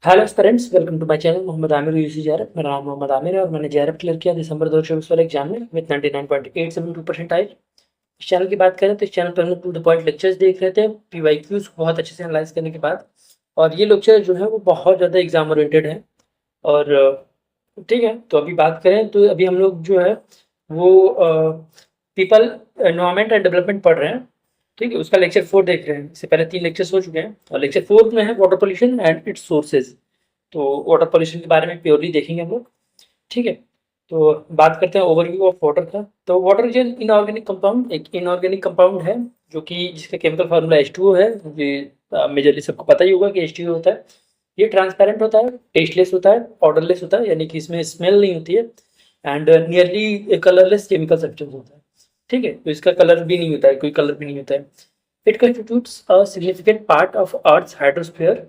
Hello friends, welcome to my channel Mohammad Aamir UC JRF. मेरा नाम मोहम्मद आमिर है और मैंने जेआरएफ क्लियर किया दिसंबर 2024 वाले एग्जाम में विद 99.872% इस चैनल की बात करें तो इस चैनल पर हम लोग टू द पॉइंट लेक्चर्स देख रहे थे पीवाईक्यूज बहुत अच्छे से एनालाइज करने के बाद। और ये लेक्चर जो है वो बहुत ज़्यादा एग्जाम ओरिएंटेड है। और ठीक है, तो अभी बात करें तो अभी हम लोग जो है वो पीपल एनवायरमेंट एंड डेवलपमेंट पढ़ रहे हैं। ठीक है, उसका लेक्चर 4 देख रहे हैं। इससे पहले 3 लेक्चर्स हो चुके हैं और लेक्चर 4 में है water pollution and it's sources. तो वाटर पोल्यूशन के बारे में प्योरली देखेंगे हम लोग। ठीक है, तो बात करते हैं ओवरव्यू ऑफ वाटर का। तो water is an inorganic compound, एक इनऑर्गेनिक कंपाउंड है जो कि जिसका केमिकल फार्मूला H2O है। ये मेजरली सबको पता ही होगा कि H2O होता है। ये ट्रांसपेरेंट होता है, टेस्टलेस होता है, ऑर्डरलेस होता है, यानी कि इसमें स्मेल नहीं होती है, and nearly colourless chemical substance होता है। ठीक है, तो इसका कलर भी नहीं होता है, कोई कलर भी नहीं होता है। It constitutes a significant part of earth's hydrosphere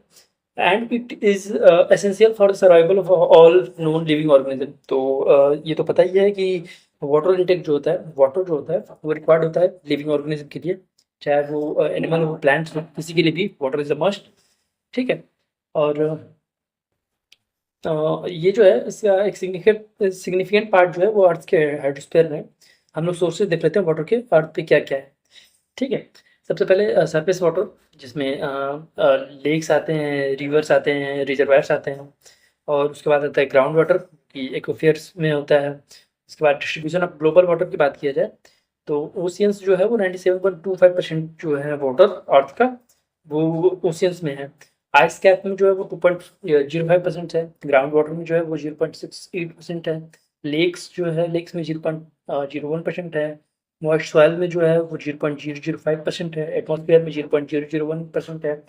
and it is essential for survival of all known living organism. तो ये तो पता ही है कि वाटर इंटेक जो होता है, वाटर जो होता है वो रिक्वायर्ड होता है लिविंग ऑर्गेनिज्म के लिए, चाहे वो एनिमल हो, प्लांट्स हो, किसी के लिए भी वाटर इज अ मस्ट। ठीक है, और ये जो है इसका एक सिग्निफिकेंट पार्ट जो है वो अर्थ के हाइड्रोस्फीयर में। हम लोग सोर्सेज देख लेते हैं वाटर के, अर्थ पे क्या क्या है। ठीक है, सबसे पहले सरफेस वाटर, जिसमें लेक्स आते हैं, रिवर्स आते हैं, रिजर्वायर्स आते हैं। और उसके बाद आता है ग्राउंड वाटर कि एक्वाफियर्स में होता है। उसके बाद डिस्ट्रीब्यूशन ऑफ ग्लोबल वाटर की बात किया जाए तो ओशियंस जो है वो 97.25% जो है वाटर अर्थ का वो ओशियंस में है। आइस कैप में जो है वो 2.05% है। ग्राउंड वाटर में जो है वो 0.68% है। लेक्स जो है, लेक्स में 0.01% है। मॉइस्ट सॉइल में जो है वो 0.005% है। एटमॉस्फेयर में 0.001% है।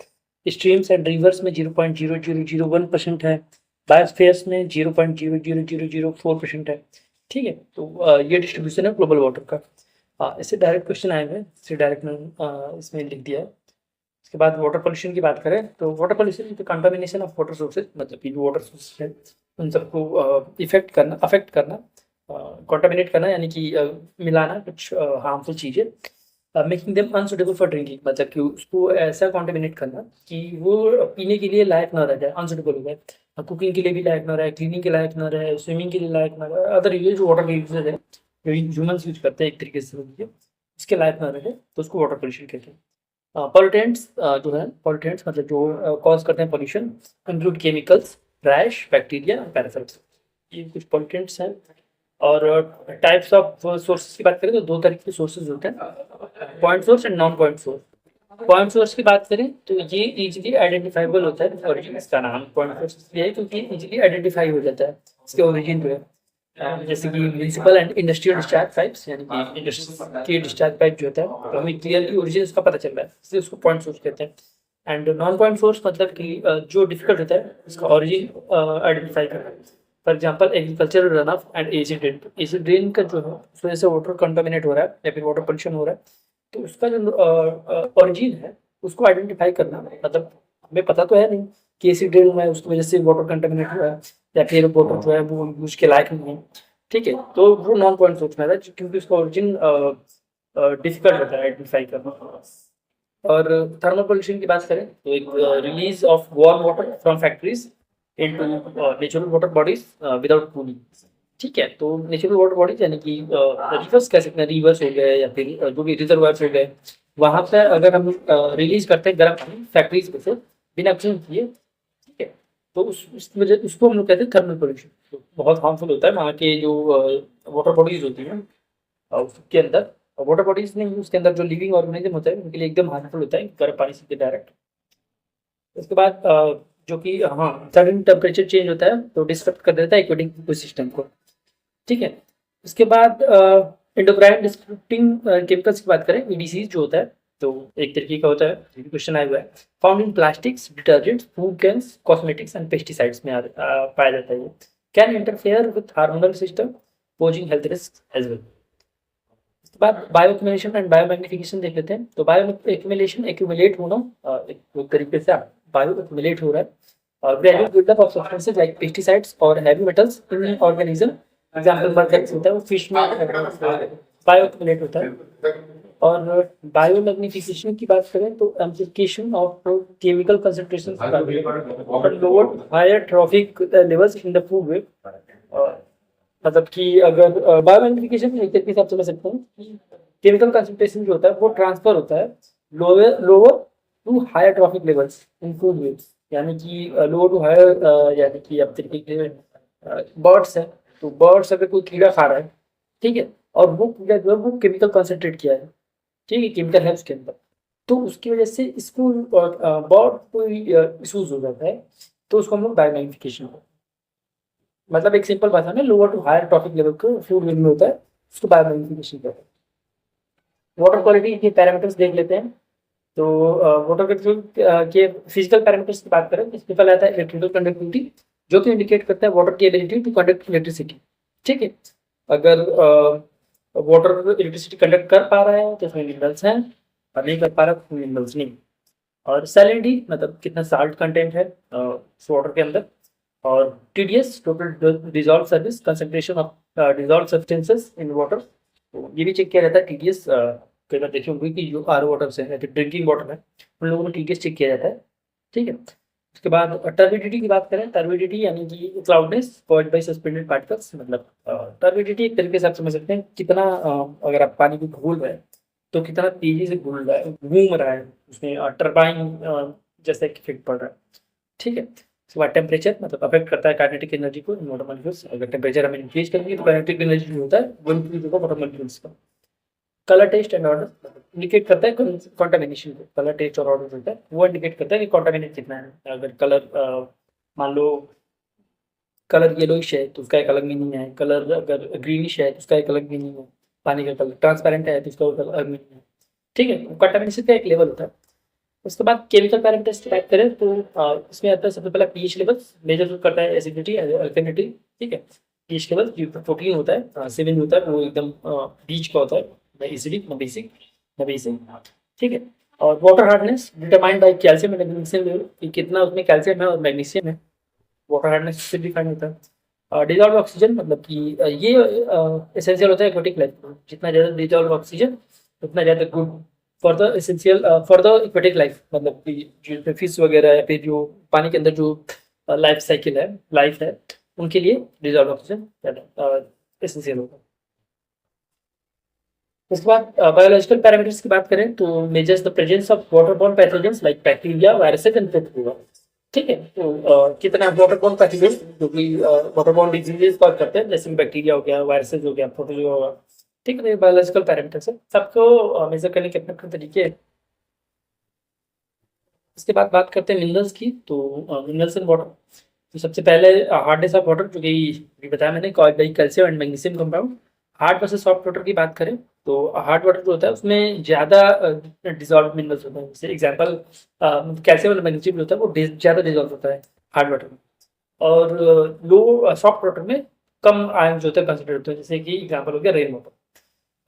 स्ट्रीम्स एंड रिवर्स में 0.0001% है। बायोस्फीयर्स में 0.00004% है। ठीक है, तो ये डिस्ट्रीब्यूशन है ग्लोबल वाटर का। इससे डायरेक्ट क्वेश्चन आए हुए हैं, इससे डायरेक्ट मैंने इसमें लिख दिया है। उसके बाद वाटर पोल्यूशन की बात करें तो water pollution is the contamination of water sources, मतलब कि जो वाटर सोर्सेज है उन सबको अफेक्ट करना, कंटामिनेट करना, यानी कि मिलाना कुछ हार्मफुल चीज़ें, making them unsuitable for drinking, मतलब कि उसको ऐसा कंटामिनेट करना कि वो पीने के लिए लायक ना रह जाए, अनसुटेबल हो जाए। कुकिंग के लिए भी लायक ना रहे, क्लीनिंग के लायक ना रहे, स्विमिंग के लिए लायक ना रहे, अदर यूज जो वाटर के यूजेज है जो ह्यूमन्स यूज करते हैं एक तरीके से उसके लायक ना रहे तो उसको वाटर पोल्यूशन कहते हैं। पॉल्यूटेंट्स जो है, पॉल्यूटेंट्स मतलब जो कॉज करते हैं pollution, include chemicals, trash, bacteria, parasites, ये कुछ पॉल्यूटेंट्स हैं। और टाइप्स ऑफ सोर्सेज की बात करें तो 2 तरीके के सोर्सेज होते हैं, point source and non point source. Point source की बात करें तो ये इजीली आइडेंटिफाइबल होता है, ओरिजिन इसका नाम पॉइंट सोर्स इसलिए है क्योंकि इजीली आइडेंटिफाई हो जाता है इसके ओरिजिन जो है। जैसे कि municipal and industrial discharge pipes, यानी कि इंडस्ट्री के डिस्चार्ज पाइप जो होता है तो हमें क्लियरली ओरिजिन उसका पता चल रहा है, इसलिए उसको पॉइंट सोर्स कहते हैं। एंड नॉन पॉइंट सोर्स मतलब कि जो डिफिकल्ट होता है उसका ओरिजिन आइडेंटिफाई करना। For example agricultural run of and acid drain, acid drain का जो है उस वजह से वाटर कंटामिनेट हो रहा है या फिर वाटर पोल्यूशन हो रहा है, तो उसका जो ओरिजिन है उसको आइडेंटिफाई करना, मतलब हमें पता तो है नहीं कि एसिड ड्रेन हुआ है उसकी वजह से वाटर कंटामिनेट हुआ है या फिर वाटर जो है वो यूज के लायक नहीं है। ठीक है, तो वो नॉन पॉइंट सोर्स में आता है क्योंकि उसका ओरिजिन डिफिकल्ट होता है आइडेंटिफाई करना। और थर्मल पोल्यूशन की बात करें तो एक release of warm water from factories into natural water bodies without cooling. ठीक है, तो नेचुरल वाटर बॉडीज यानी कि रिवर्स कह सकते हैं, रिवर्स हो गए या फिर जो भी रिजर्वायर्स हो गए, वहाँ पे अगर हम रिलीज करते हैं गर्म पानी फैक्ट्रीज में से बिना कुछ किए, ठीक है, तो उस वजह उसको हम लोग कहते हैं थर्मल पोल्यूशन। तो बहुत हार्मफुल होता है वहाँ के जो वाटर बॉडीज होती हैं उसके अंदर, वाटर बॉडीज नहीं उसके अंदर जो लिविंग ऑर्गेनिज्म होता है उनके लिए एकदम हार्मफुल होता है गर्म पानी से डायरेक्ट। उसके बाद जो कि हाँ सडन टेम्परेचर चेंज होता है तो डिस्टर्ब कर देता है एक्वेटिक इकोसिस्टम को। ठीक है, उसके बाद एंडोक्राइन डिस्ट्रप्टिंग केमिकल्स की बात करें, ईडीसी जो होता है तो एक तरीके का होता है, क्वेश्चन आया हुआ है, found in plastics, detergents, food chems, cosmetics and pesticides में पाया जाता है। Can interfere with hormonal system posing health risk as well. उसके बाद bioaccumulation and biomagnification देख लेते हैं। तो बायो एक्यूमुलेशन एक्यूमुलेट होना, एक तरीके से बायो एक्यूमुलेट हो रहा है और gradual buildup of substances like pesticides और heavy metals in organism. Example मर्केक्स होता है वो फिश में बायो एक्यूमुलेट होता है। और बायोमैग्निफिकेशन की बात करें तो amplification of chemical concentration lower higher trophic levels in the food web. मतलब कि अगर बायोमैग्निफिकेशन एक तरीके से आप समझ सकते हैं कि केमिकल कंसंट्रेशन जो होता है वो ट्रांसफर होता है lower lower to higher trophic levels in food webs, यानी कि लोअर टू हायर, यानी कि आप तरीके से बर्ड्स है, तो बर्ड्स अगर कोई कीड़ा खा रहा है, ठीक है, और वो कीड़ा जो है वो केमिकल कंसंट्रेट किया है, ठीक है, केमिकल है उसके अंदर, तो उसकी वजह से इसको बहुत कोई इशूज हो जाता है, तो उसको हम लोग बायोमैग्निफिकेशन, मतलब एक सिंपल भाषा में lower to higher trophic level को फ्लूइड में होता है, उसको बायोमैग्निफिकेशन कहते हैं। वाटर क्वालिटी के पैरामीटर्स देख लेते हैं। तो वाटर के फिजिकल पैरामीटर्स की बात करें, इसमें पहले आता है इलेक्ट्रिकल कंडक्टिविटी, जो कि इंडिकेट करता है वाटर की एबिलिटी टू कंडक्ट इलेक्ट्रिसिटी, ठीक है। अगर वाटर इलेक्ट्रिसिटी कंडक्ट कर पा रहा है तो इसमें मिनरल्स हैं, और नहीं कर पा रहा तो मिनरल्स नहीं। और सैलिनिटी मतलब कितना साल्ट कंटेंट है उस वाटर के अंदर। और TDS total dissolve service concentration of dissolve substances in water, तो ये भी चेक किया जाता है टीडीएस। कई बार देखे होंगे कि जो आर वाटर से है, जो ड्रिंकिंग वाटर है, उन लोगों में टीडीएस चेक किया जाता है, ठीक है। उसके बाद टर्बिडिटी की बात करें, टर्बिडिटी यानी कि cloudiness caused by suspended particles, मतलब टर्बिडिटी एक तरीके से आप समझ सकते हैं कितना अगर आप पानी को घोल रहे हैं तो कितना तेजी से घूम रहा है, घूम रहा है, उसमें टरबाइन जैसा एक इफेक्ट पड़ रहा है, ठीक है। उसके बाद टेम्परेचर मतलब अफेक्ट करता है काइनेटिक एनर्जी को इन वाटर मॉलिक्यूल्स। अगर टेम्परेचर हम इंक्रीज करेंगे तो काइनेटिक एनर्जी जो होता है वो इंक्रीज होगा वाटर मॉलिक्यूल्स का। Colour taste and order indicate करता है कॉन्टामिनेशन को, कलर टेस्ट और ऑर्डर होता है वो इंडिकेट करता है कि कॉन्टामिनेट कितना है। अगर कलर मान लो कलर येलोइश है तो उसका एक अलग मीनिंग है, कलर अगर ग्रीनिश है तो उसका एक अलग मीनिंग है, पानी का कलर ट्रांसपेरेंट है तो उसका अलग मीनिंग है, ठीक है। कंटामिनेशन का एक लेवल होता है। उसके बाद केमिकल पैरामीटर्स की बात करें तो इसमें आता है सबसे पहला पीएच लेवल, मेजर करता है एसिडिटी अल्कलिनिटी, ठीक है। पीएच लेवल जो प्रोटीन होता है 7 होता है, वो एकदम बीच का होता है, ना एसिडिक ना बेसिक ना बेसिक, ठीक है। और water hardness determined by calcium and magnesium level, कि कितना उसमें कैल्शियम है और मैग्नीशियम है, वाटर हार्डनेस से डिफाइन होता है। डिजॉल्व ऑक्सीजन मतलब कि ये एसेंशियल होता है एक्वेटिक लाइफ में, जितना ज़्यादा डिजॉल्व ऑक्सीजन उतना ज़्यादा good for the essential for the aquatic life, मतलब कि जो फिश वगैरह या फिर जो पानी के अंदर जो लाइफ साइकिल है, लाइफ है, उनके लिए डिजॉल्व ऑक्सीजन ज़्यादा एसेंशियल होता है। उसके बाद बायोलॉजिकल पैरामीटर्स की बात करें तो measures the presence of waterborne pathogens like bacteria viruses and protozoa, ठीक है। तो कितना वाटरबॉर्न पैथोजेंस जो कि वाटरबॉर्न डिजीजेस कॉज करते हैं, जैसे बैक्टीरिया हो गया, वायरसेस हो गया, प्रोटोजोआ हो गया, ठीक है। बायोलॉजिकल पैरामीटर्स है, सबको मेजर करने के अपने अपने तरीके हैं। इसके बाद बात करते हैं मिनरल्स की, तो मिनरल्स इन वाटर, तो सबसे पहले हार्डनेस ऑफ वाटर जो कि अभी बताया मैंने, called by calcium and magnesium compound. Hard versus soft water की बात करें तो हार्ड वाटर जो होता है उसमें ज़्यादा डिजॉल्व मिनरल्स होते हैं, जैसे एग्जांपल कैल्शियम और मैग्नीशियम जो होता है वो ज़्यादा डिजॉल्व होता है हार्ड वाटर में, और लो सॉफ्ट वाटर में कम आयन जो होता है कंसिडर होते हैं, जैसे कि एग्जाम्पल हो गया रेन वाटर।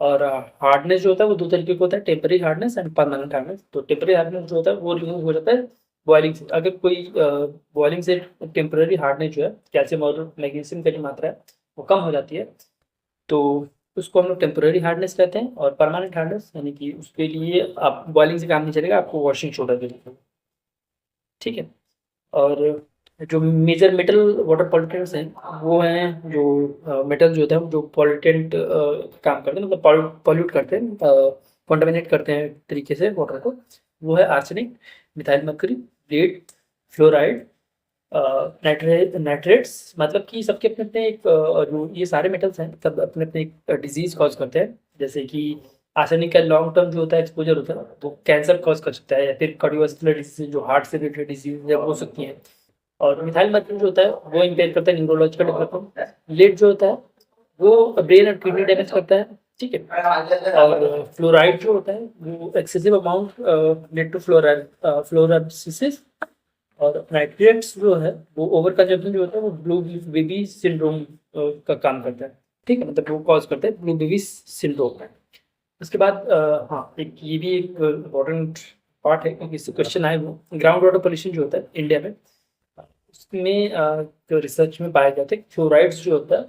और हार्डनेस जो होता है वो दो तरीके का होता है, temporary hardness and permanent hardness. तो टेम्पररी हार्डनेस जो होता है वो रिमूव हो जाता है बॉइलिंग से। अगर कोई बॉइलिंग से टेम्पररी हार्डनेस जो है, कैल्शियम और मैग्नीशियम की जो मात्रा है वो कम हो जाती है, तो उसको हम लोग टेम्पररी हार्डनेस कहते हैं। और परमानेंट हार्डनेस यानी कि उसके लिए आप बॉइलिंग से काम नहीं चलेगा, आपको वॉशिंग सोडा देना पड़ेगा, ठीक है। और जो मेजर मेटल वाटर पॉल्यूटेंट्स हैं वो हैं जो मेटल जो होता है जो पॉल्यूटेंट काम करते हैं, मतलब पॉल्यूट करते हैं, कॉन्टामिनेट करते हैं एक तरीके से वाटर को, वो है arsenic, methyl mercury, lead, fluoride, nitrates. मतलब कि सबके अपने अपने एक जो ये सारे मेटल्स हैं सब अपने अपने एक डिजीज कॉज करते हैं, जैसे कि आर्सेनिक का लॉन्ग टर्म जो होता है एक्सपोजर होता है वो कैंसर कॉज कर सकता है, या फिर कार्डियोवास्कुलर डिजीज जो हार्ट से रिलेटेड डिजीज है हो सकती है। और मिथाइल मर्क्यूरी जो होता है वो इम्पेयर करता है न्यूरोलॉजिकल डेवलपमेंट। लेड जो होता है वो ब्रेन और किडनी डैमेज करता है, ठीक है। और फ्लोराइड जो होता है वो एक्सेसिव अमाउंट लीड टू फ्लोराइसिस। और नाइट्रेट्स जो है वो ओवर कंजम्पशन जो होता है वो ब्लू बेबी सिंड्रोम का काम करता है, ठीक है, मतलब वो कॉज करता है ब्लू बेबी सिंड्रोम। उसके बाद हाँ एक ये भी एक इम्पोर्टेंट पार्ट है क्योंकि इससे क्वेश्चन आए, वो ग्राउंड वाटर पोल्यूशन जो होता है इंडिया में, उसमें जो रिसर्च में पाया जाता है फ्लोराइड्स जो होता है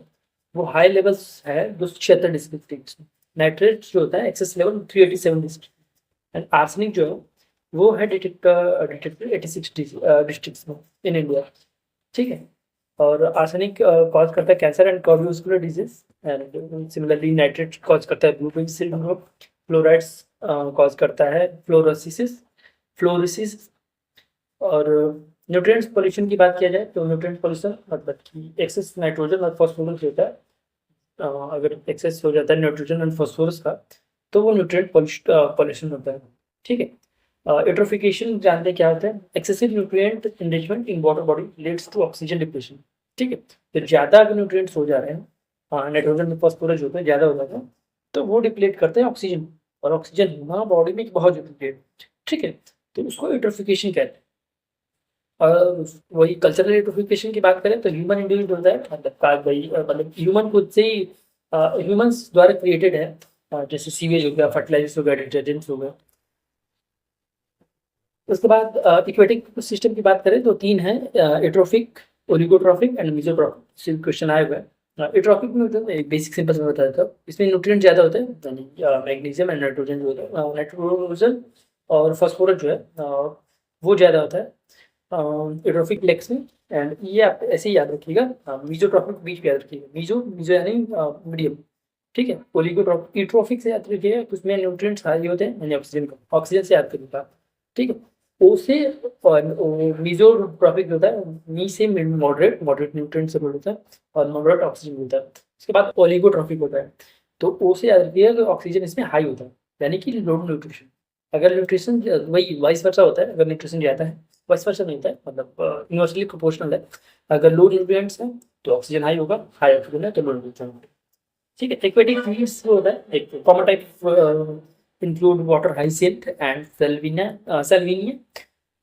वो हाई लेवल्स है 276 डिस्ट्रिक्ट्स में, नाइट्रेट जो होता है एक्सेस लेवल 387 एंड आर्सेनिक जो है वो है डिटेक्टेड 86 डिस्ट्रिक्ट्स में इन इंडिया। ठीक है, और आर्सेनिक कॉज करता है cancer and cardiovascular disease and similarly nitrate cause करता है blue pill syndrome, fluorides cause करता है फ्लोरोसिस। और न्यूट्रिएंट्स पोल्यूशन की बात किया जाए तो न्यूट्रिएंट पोल्यूशन मतलब कि एक्सेस नाइट्रोजन और फॉस्फोरस होता है। अगर एक्सेस हो जाता है नाइट्रोजन एंड फॉस्फोरस का तो वो न्यूट्रिएंट पोल्यूशन होता है। ठीक है, यूट्रोफिकेशन जानते हैं क्या होता है? Excessive nutrient enrichment in water body leads to oxygen depletion. ठीक है, तो ज़्यादा अगर न्यूट्रिएंट्स हो जा रहे हैं, नाइट्रोजन में फॉस्फोरस होता है ज़्यादा हो जाता है तो वो डिप्लेट करते हैं ऑक्सीजन, और ऑक्सीजन होना बॉडी में बहुत जरूरी है। ठीक है, तो उसको यूट्रोफिकेशन कहते हैं। और वही कल्चरल यूट्रोफिकेशन की बात करें तो ह्यूमन इंडिविजुअल होता है, मतलब का भाई मतलब ह्यूमन खुद से ही ह्यूमंस द्वारा क्रिएटेड है। जैसे सीवेज हो गया, फर्टिलाइजर्स हो गया, डिटर्जेंट्स हो गए। उसके बाद इक्वेटिक सिस्टम की बात करें तो तीन है, एट्रोफिक, ओलिगोट्रॉफिक एंड मेसोट्रॉफिक। क्वेश्चन आए हुए हैं। एट्रोफिक में मतलब एक बेसिक सिंपल से बता देता हूँ, इसमें न्यूट्रिएंट ज़्यादा होते हैं, यानी मैग्नीशियम एंड नाइट्रोजन जो होता है, नाइट्रोजन और फॉस्फोरस जो है वो ज़्यादा होता है एट्रोफिक लेग्स में। एंड ये आप ऐसे ही याद रखिएगा, मीजोट्रॉफिक बीच में याद रखिएगा, मीजो यानी मीडियम। ठीक है, ओलिगोट्रॉफिक ईट्रोफिक से याद रखिएगा, उसमें न्यूट्रिएंट्स हाई होते हैं, यानी ऑक्सीजन का, ऑक्सीजन से याद करिएगा। ठीक है, ओ से और मीजोट्रॉफिक होता है, मी से मॉडरेट, मॉडरेट न्यूट्रिएंट से होता है और मॉडरेट ऑक्सीजन होता है। उसके बाद ओलिगोट्रॉफिक होता है, तो ओ से याद रखिएगा कि ऑक्सीजन इसमें हाई होता है, यानी कि लो न्यूट्रिशन। अगर न्यूट्रिशन वही वाइस वर्सा होता है, अगर न्यूट्रिशन ज़्यादा है वाइस वर्सा नहीं होता है, मतलब इनवर्सली प्रोपोर्शनल है। अगर लो न्यूट्रिएंट्स है तो ऑक्सीजन हाई होगा, हाई ऑक्सीजन है तो लो न्यूट्रिएंट। ठीक है, एक्वेटिक फीड्स होता है, एक common type include water hyacinth and salvinia.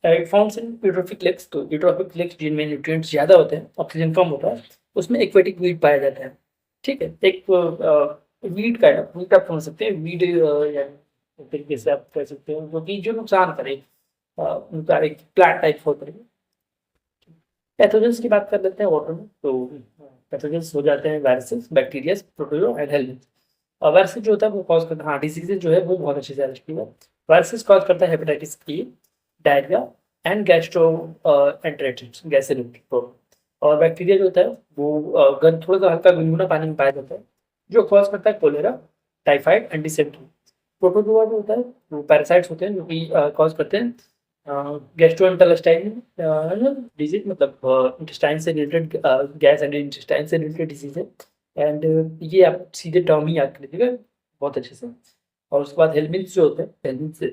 It forms in eutrophic lakes, तो eutrophic lakes जिनमें न्यूट्रिएंट्स ज़्यादा होते हैं, ऑक्सीजन कम होता है, उसमें एक्वेटिक वीड पाया जाता है। ठीक है, एक वीड का है, वीड आप समझ सकते हैं, वीड या एक तरीके से आप कह सकते हैं जो कि जो नुकसान करे, उनका एक प्लांट टाइप होता है। पैथोजेंस की बात कर लेते हैं वाटर में, तो पैथोजेंस हो जाते हैं viruses, bacteria, protozoa and helminth. Viruses जो होता है वो कॉज करता है, हाँ डिसीजेज जो है वो बहुत अच्छे से याद रखिएगा। वायरसेस कॉज करता है hepatitis A, diarrhoea and gastro enteritis, gastric problem. और बैक्टीरिया जो होता है वो थोड़ा सा हल्का गुनगुना पानी में पाया जाता है, जो कॉज करता है cholera, typhoid and dysentery. Protozoa जो होता है वो पैरासाइट्स होते हैं जो कि कॉज करते हैं गैस्ट्रोइंटेस्टाइन डिजीज, मतलब इंटेस्टाइन से रिलेटेड गैस एंड इंटेस्टाइन से रिलेटेड डिजीज है। एंड ये आप सीधे टर्म ही याद कर लीजिएगा बहुत अच्छे से। और उसके बाद हेलमिन्थ्स जो होते हैं, हेलमिन्थ्स ये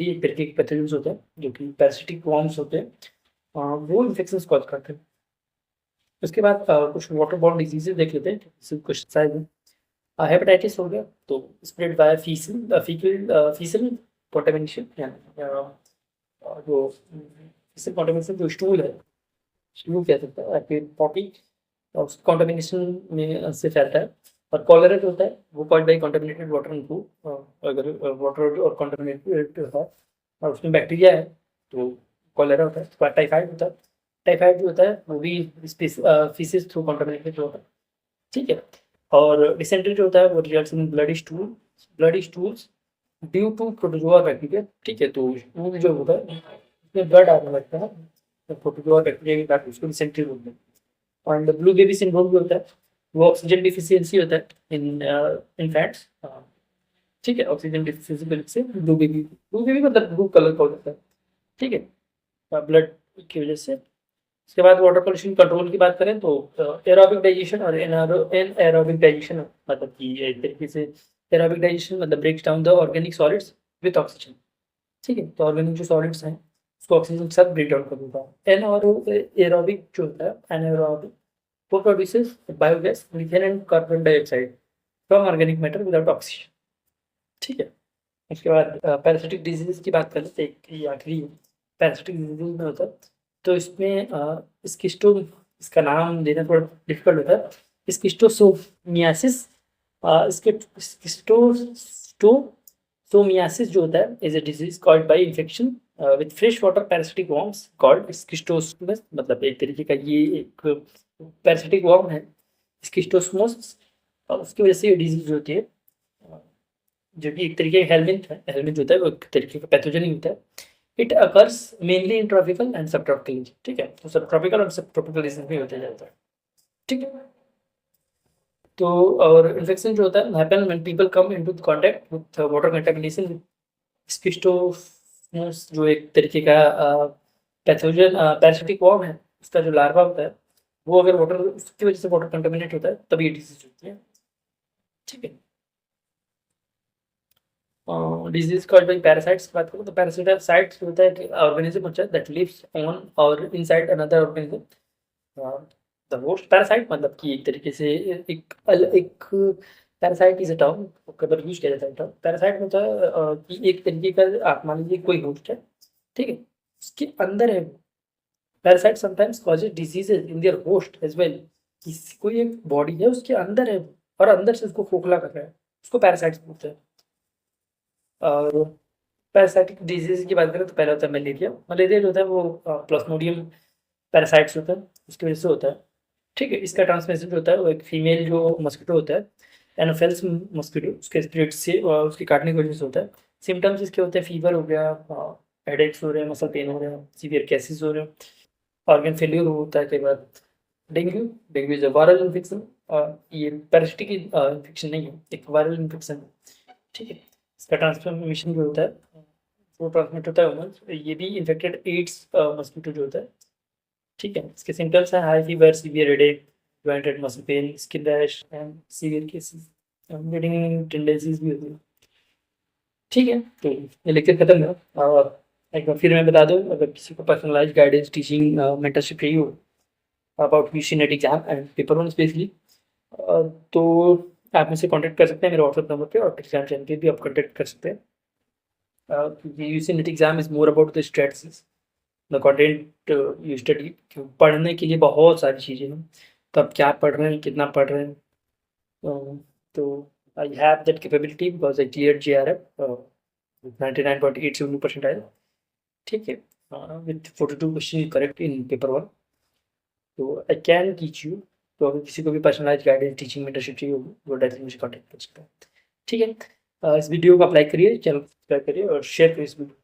एक तरीके के पैथोजेंस होते हैं जो कि पैरासिटिक वॉर्म्स होते हैं, वो इन्फेक्शंस कॉज करते हैं। उसके बाद कुछ वाटर बॉर्न डिजीजेज देख लेते हैं, कुछ शायद हेपेटाइटिस हो गया तो स्प्रेड बाय फीसल कंटामिनेशन, जो फीसल कंटामिनेशन जो स्टूल है, स्टूल कह सकते हैं, फिर पॉटी और उस कंटामिनेशन में से फैलता है। और कॉलरा जो होता है वो called by contaminated water and food, अगर वाटर और कंटामिनेटेड होता है और उसमें बैक्टीरिया है तो कॉलरा होता है। उसके बाद टाइफाइड होता है, टाइफाइड जो होता है वो भी फीसिस थ्रू कंटामिनेटेड होता है। ठीक है, और डिसेंट्री जो होता है वो results in bloody stools due to protozoa bacteria. ठीक है, तो स्टूल जो होता है उसमें ब्लड आने लगता है, तो प्रोटोजोआ बैक्टीरिया के कारण उसको डिसेंट्री बोलते हैं। और ब्लू बेबी सिंड्रोम जो होता है वो ऑक्सीजन डिफिशियंसी होता है इन फैट्स। ठीक है, ऑक्सीजन डिफिशियंसी की वजह से ब्लू बेबी मतलब ब्लू कलर का हो जाता है। ठीक है, ब्लड की वजह से। उसके बाद वाटर पोल्यूशन कंट्रोल की बात करें तो एरोबिक डाइजेशन और एनारोबिक डाइजेशन, मतलब कि एक तरीके से एरोबिक डाइजेशन मतलब breaks down the organic solids with oxygen. ठीक है, तो ऑर्गेनिक जो सॉलिड्स हैं उसको ऑक्सीजन के साथ ब्रेक डाउन कर देता है। एनारोबिक जो होता है एनारोबिक वो produces biogas, methane and carbon dioxide from organic matter without oxygen. ठीक है, उसके बाद पैरासिटिक डिजीज की बात करें तो एक आखिरी पैरासिटिक डिजीज में होता है, तो इसमें स्किस्टो, इसका नाम देना थोड़ा डिफिकल्ट होता है, स्किस्टोसोमियासिस। स्किस्टोसोमियासिस जो होता है is a disease called by infection with fresh water parasitic worms called schistosomes, मतलब एक तरीके का ये एक पैरासिटिक वॉर्म है स्किस्टोसोमस, और उसकी वजह से ये डिजीज होती है। जो कि एक तरीके का हेलमिंथ है। हेलमिंथ होता है वो एक तरीके का पैथोजन ही होता है। It occurs mainly in tropical and सब ट्रॉपिकल, ठीक है। तो सब ट्रॉपिकल और सब ट्रॉपिकल रीजन में होते जाता है, ठीक है। तो और इन्फेक्शन जो होता है happen when people come into contact with water contamination with schistosomes, जो एक तरीके का पैथोजन पैरासिटिक वॉर्म है, उसका जो लार्वा होता है वो अगर वाटर, उसकी वजह से वाटर कंटामिनेट होता है तभी ये डिजीज होती है, ठीक है। डिजीज कॉल्ड बाय पैरासाइट्स की बात करूँ तो पैरासाइट्स होता है कि ऑर्गेनिज्म होता है दैट लिव्स ऑन और inside another organism. The host parasite मतलब कि एक तरीके से एक पैरासाइट इज अ टर्म, कभी यूज किया जाता है टर्म पैरासाइट होता है कि एक तरीके का आप मान लीजिए कोई होस्ट है, ठीक है, उसके अंदर है। Parasite sometimes causes diseases in their host as well, किसी कोई एक बॉडी है उसके अंदर है और अंदर से उसको खोखला कर रहा है, उसको पैरासाइट्स बोलते हैं। और पैरासाइटिक डिजीज की बात करें तो पहला होता है मलेरिया। मलेरिया जो होता है वो प्लाज्मोडियम पैरासाइट्स होता है, उसकी वजह से होता है, ठीक है। इसका ट्रांसमिशन जो होता है वो एक फीमेल जो मस्किटो होता है, एनोफेल्स मस्किटो, उसके स्प्रिट से उसके काटने की वजह से होता है। सिम्टम्स इसके होते हैं फीवर हो गया, हेडेक्स हो रहे हैं, मसल पेन हो रहे हैं, सीवियर कैसेस हो रहे हैं, ऑर्गन फेलियर होता है कई बार। Dengue, dengue is a viral infection, ये पैरासिटिक इन्फेक्शन नहीं है, एक वायरल इन्फेक्शन है, ठीक है। इसका ट्रांसमिशन जो होता है वो ट्रांसमिट होता है वुमन, ये भी इन्फेक्टेड एड्स मस्किटो जो होता है, ठीक है। इसके सिम्टम्स हैं high fever, severe headache, joint and muscle pain, skin rash and severe cases, bleeding tendencies भी होती है, ठीक है। तो ये लेक्चर खत्म है। और एक बार फिर मैं बता दूं, अगर किसी को पर्सनलाइज्ड गाइडेंस टीचिंग मेंटरशिप चाहिए हो about UG NET exam and paper one specially, तो आप मुझसे कांटेक्ट कर सकते हैं मेरे व्हाट्सएप नंबर पे, और टेलीग्राम चैनल पे भी आप कांटेक्ट कर सकते हैं, क्योंकि UG NET exam is more about the strategies the content you study. पढ़ने के लिए बहुत सारी चीज़ें हैं, तो आप क्या पढ़ रहे हैं, कितना पढ़ रहे हैं। तो I have that capability because I clear JRF 99.87% आया, ठीक है, with 42 question correct in paper one. तो आई कैन टीच यू। तो अगर किसी को भी पर्सनलाइज गाइडेंस टीचिंग मेंटरशिप चाहिए होगी वो डायरेक्टली मुझे कॉन्टैक्ट कर सकता है, ठीक है। इस वीडियो को आप लाइक करिए, चैनल सब्सक्राइब करिए और शेयर करिए इस वीडियो।